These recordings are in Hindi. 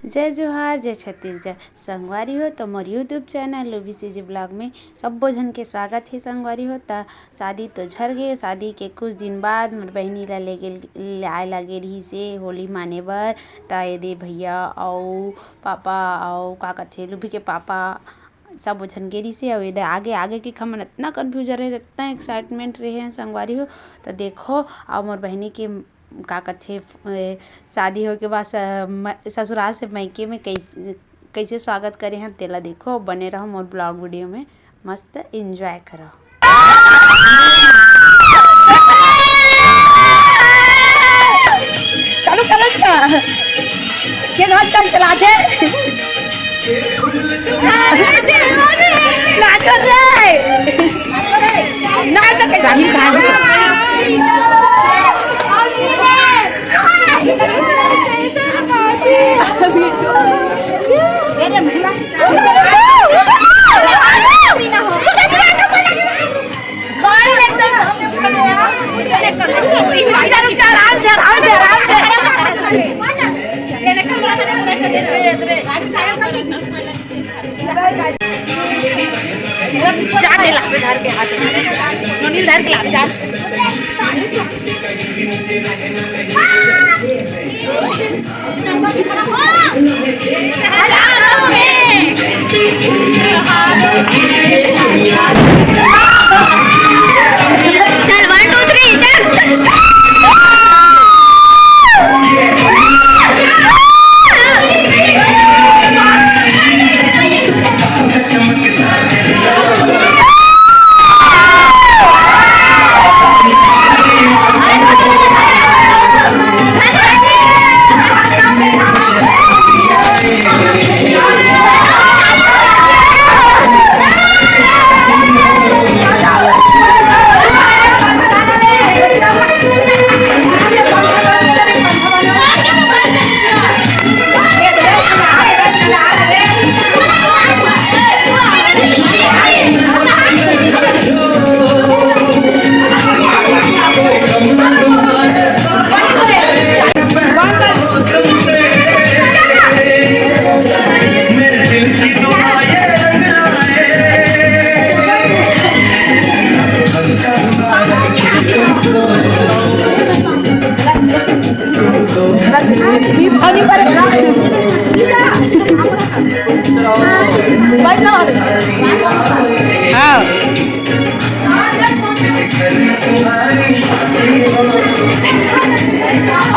जय जोहार जय छत्तीसगढ़ संगवारी हो तो मोर यूट्यूब चैनल लोबीसीजी ब्लॉग में सब्बो झन के स्वागत है। संगवारी हो ता शादी तो झर गे, शादी के कुछ दिन बाद मोर बहिनी ला आए लगे रही से होली माने बर। ता ये भैया अउ पापा अउ का कथे लुभी के पापा सब झन गे रही से। अउ ये आगे आगे के हमन इतना कन्फ्यूजन रहे, इतना एक्साइटमेंट रहे संगवारी हो। तो देखो और मोर बहिनी के का कथे शादी हो के बाद ससुराल से मायके में कैसे स्वागत करे हैं तेला देखो। बने रहो मोर ब्लॉग वीडियो में, मस्त एंजॉय करो। चालू कर के घर तक चला दे नाचो रे ना तो कैसे धर के हाथ नोनी धर के लावे जा चल 1 2 3 चल।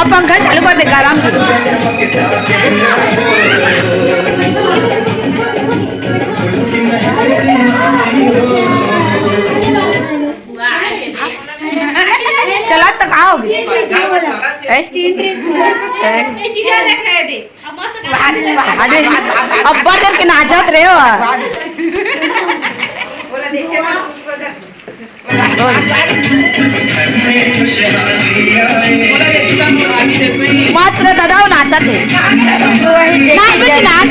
अब पंखा चालू कर देगा आराम से। चला तक आओगे अब बढ़ के नाचत रहे हो। मात्र दादा नाचत है नाच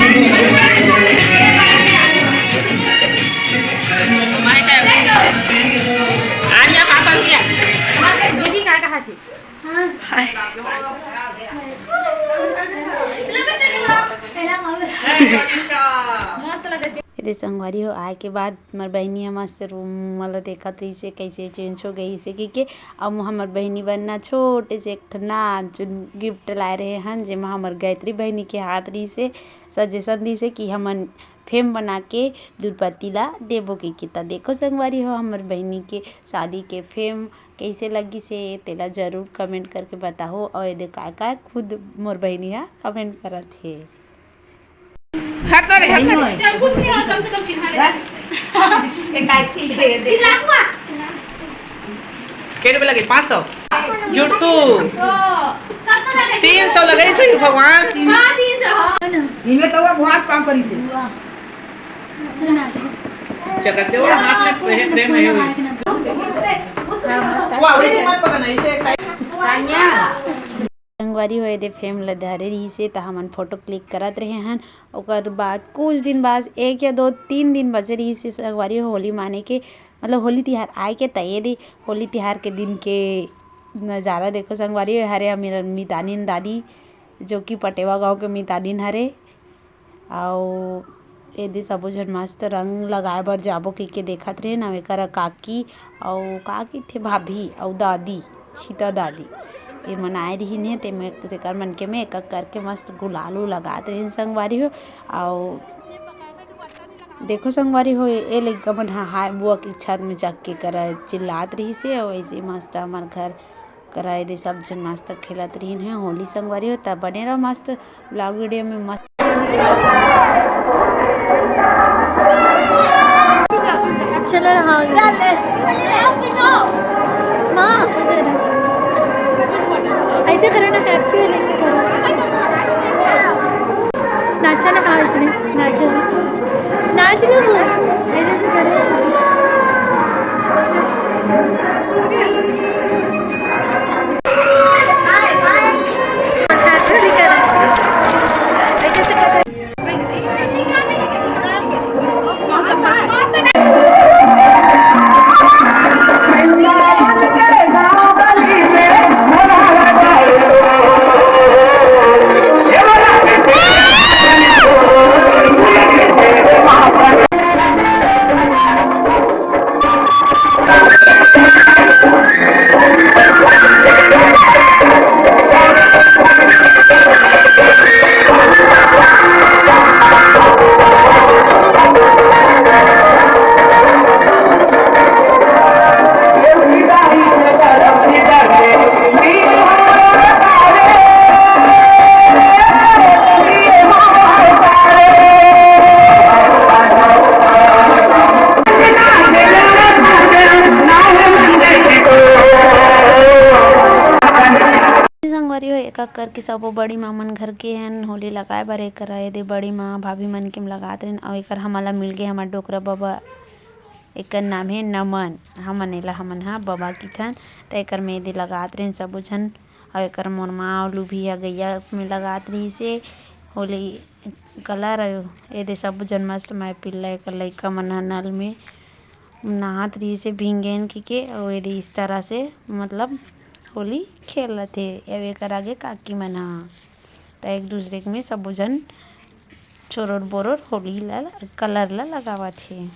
आलिया पापा किया दीदी का कहा थी। यदि संगवारी हो आए के बाद मोर बहिनी मस्त रूम मतलब देखा तो इसे कैसे चेंज हो गई इसे कि अब हमार बहिनी बनना छोटे से एक ठना गिफ्ट लाए रहे हैं जेमा हमार गायत्री बहिनी के हाथ रही से सजेशन दी से कि हमन फेम बना के दुर्पति ला देबो के किता। देखो संगवारी हो हमार बहिनी के शादी के फेम कैसे लगी से तेला जरूर कमेंट करके बताओ। और ये का खुद मोर बहिनी हा कमेंट करत है। चल कुछ नहीं हो, कम से कम चिन्हा ले एक गायत्री दे लाखवा केड़े लगे 500 जुटू 300 लगे छै भगवान की। हां 300 हां इनमें तो बहुत काम करी से जगत जो हाथ में प्रेम है वाह वैसे मत बनाई से तान्या संगवारी होए दे फेम ल धरे रही से तो हमन फोटो क्लिक करत रहे हैं। ओकर बाद कुछ दिन बाद 1 या 2 3 दिन बचे रही से संगवारी होली माने के मतलब होली तिहार आए के तय दे होली तिहार के दिन के नज़ारा देखो संगवारी हरे मेरा मितानिन दादी जो कि पटेवा गांव के मितानिन हरे अउ एदे सबो झन मस्त रंग लगाए बर जाबो कइके देखत रहिन अउ एकरा काकी अउ का कइथे भाभी अउ दादी सीता दादी ए मन आए रहिन हे तेकर मन के में एक एक करके मस्त गुलाल लगात रहिन संगवारी हो। अउ देखो संगवारी हो ए लइका मन ह हाय बुआ के छत में जाके के करा चिल्लात रहिस हे अउ ऐसे मस्त हमर घर करा एदे सब झन मस्त खेलत रहिन हे होली संगवारी हो। त बने रहो मस्त ब्लॉग वीडियो में मस्त चलो हाँ माँ ऐसे करो ना हैप्पी होली ऐसे करो नाचा ना हाँ इसने नाच लो ऐसे करो एक एक करके सबो बड़ी माँ मन घर के हन होली लगाए बर एकर एदे बड़ी माँ भाभी मन के लगात रहिन अउ एकर हमला मिल गे हमर डोकरा बाबा एकर नाम है नमन हमन एला हमन हा बाबा किथन त एकर में एदे लगात रहिन सबो झन अउ एकर मोर माँ अउ लुभिया गैया में लगात रहिस हे होली कलर एदे सबो झन मस्त माय पिल्ला एकर लइका मन ह नल में नहात रहिस हे भींगेन के अउ एदे इस तरह से मतलब होली खेलत हे अउ एकर आगे काकी मन ह त एक दूसरे में सबो झन छोरोर बोरोर होली ला कलर ला लगावत हे।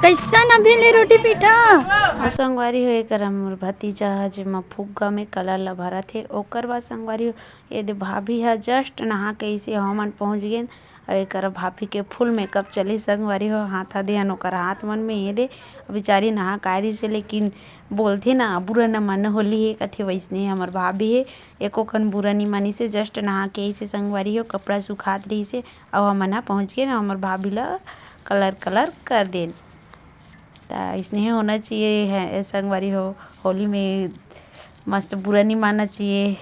कैसा न भेले रोटी पीठा संगवारी हो एकर मोर भतीजा ह जेमा फुग्गा में कलर ला भरत हे ओकर बाद संगवारी हो एदे भाभी ह जस्ट नहा के अइसे हमन पहुंच गेन अउ एकर भाभी के फुल मेकअप चले संगवारी हो हाथ देहन ओकर हाथ मन में एदे बेचारी नहा कायरी से लेकिन बोलथे ना बुरा न मन होली हे कथे वैसने हमर भाभी हे एको कन बुरा नी मानी से जस्ट नहा के अइसे संगवारी हो कपड़ा सुखात रहिस हे अउ हमन ह पहुंच गेन हमर भाभी ला कलर कर देन त अइसने होना चाहिए है संगवारी हो होली में मस्त बुरा नहीं मानना चाहिए।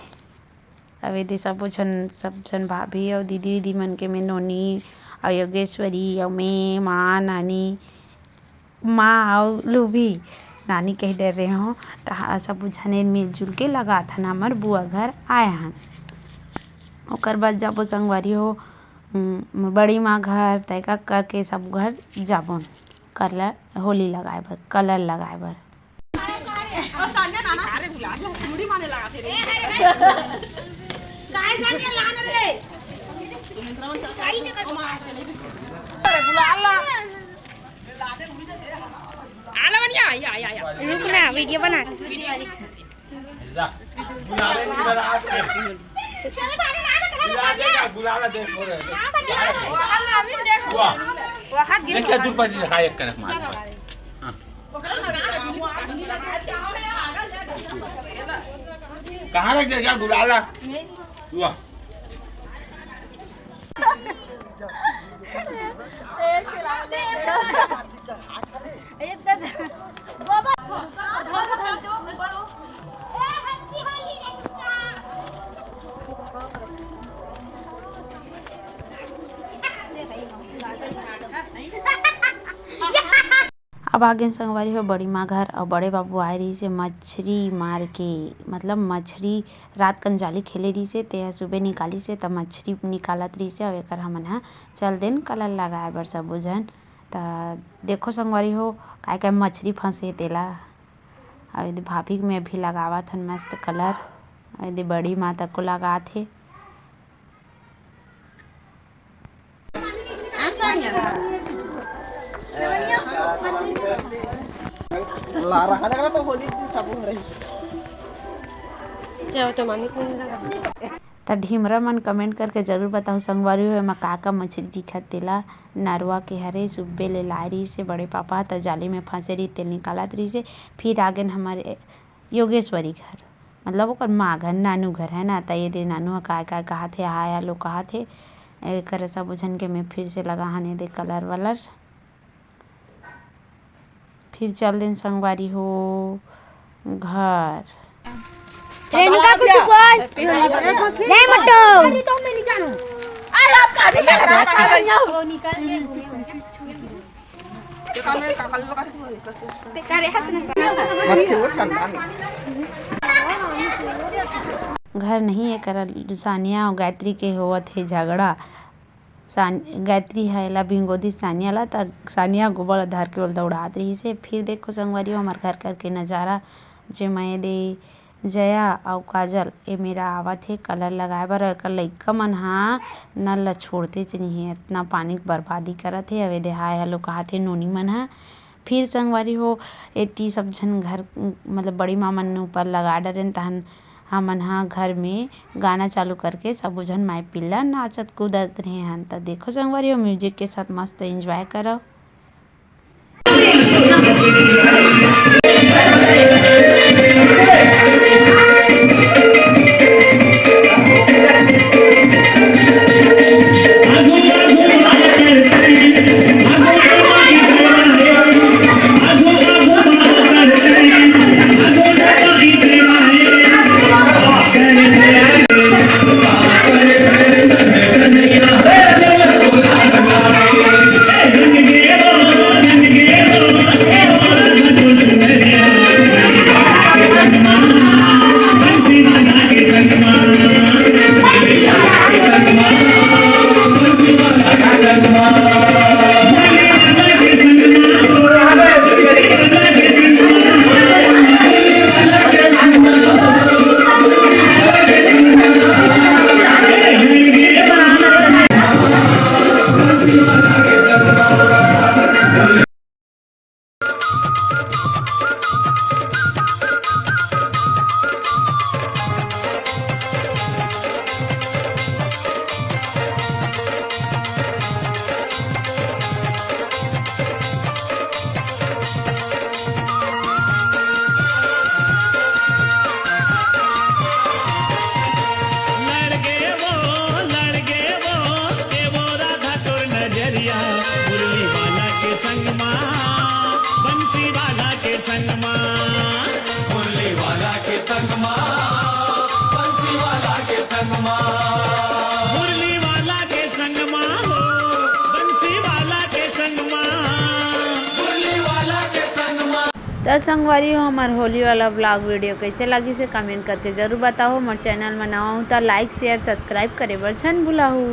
अब एदे सब झन भाभी अउ दीदी मन के में नोनी अउ योगेश्वरी अउ मैं माँ नानी माँ अउ लूभी नानी कह डर रहे हो त सब झने मिलजुल के लगाथन हमर बुआ घर आए हन। ओकर बाद जब संगवारी हो बड़ी माँ घर तैका करके सब घर जाबोन कलर होली लगाए बर कलर लगाए बर। रुकना वीडियो बना कहाँ रख दिया क्या गुलाला हुआ अब आगे संगवारी हो बड़ी माँ घर और बड़े बाबू आए रही से मछली मार के मतलब मछली रात कन जाली खेले रही से ते सुबह निकाली से तब मछली निकालत रही से और एक हमन हा चल दिन कलर लगाए बर सब जन। तो देखो संगवारी हो काय काय मछली फंसे तेला और यदि भाभी में भी लगावत हन मस्त कलर और यदि बड़ी माँ तक को लगा थे। तो ढीमरा मन कमेंट करके जरूर बताओ संगवारी हो एमा का मछली दिखत तेला नरवा के हरे सुब्बे ले लाई रही से बड़े पापा त जाली में फंसे रही तेल निकालत रही से। फिर आगे हमारे योगेश्वरी घर मतलब ओकर माँ घर नानू घर है ना। तो ये दे नानू का कहा थे हाय लोग कहा थे कर सब बुझन के मैं फिर से लगा हने दे कलर वलर। फिर चल दिन संगवारी हो घर रेणुका कुछ बोल नहीं मटो तो मैं नहीं जानू अरे आप काहे वो निकाल के करे हंसना घर नहीं है कर सानिया और गायत्री के होवत है झगड़ा। गायत्री है ला भिंगोदी सानिया ला त सानिया गोबर धर के दौड़ात रही से। फिर देखो संगवारी हमार घर करके नज़ारा जे मैं दे जया और काजल ये मेरा आवत है कलर लगाए बर। एकर लइका मन हा नल ला छोड़ते नहीं है इतना पानी बर्बादी करत है। अवे दे हाय हेलो कहत है नोनी मन हा। फिर संगवारी हो एती सब झन घर मतलब बड़ी माँ मन ऊपर लगा डरेन तहन हमन हा घर में गाना चालू करके सब झन माई पिल्ला नाचत कूदत रहे हन। तो देखो संगवारी हो म्यूजिक के साथ मस्त एंजॉय करो। मुरली वाला के संग माँ बंसी वाला के संग माँ मुरली वाला के संग माँ हो बंसी वाला के संग माँ मुरली वाला के संग माँ। तो संगवारी हो हमार होली वाला ब्लॉग वीडियो कैसे लगी से कमेंट करके जरूर बताओ। हमारे चैनल में नवा हो तो लाइक शेयर सब्सक्राइब करे बर झन भुलाहू।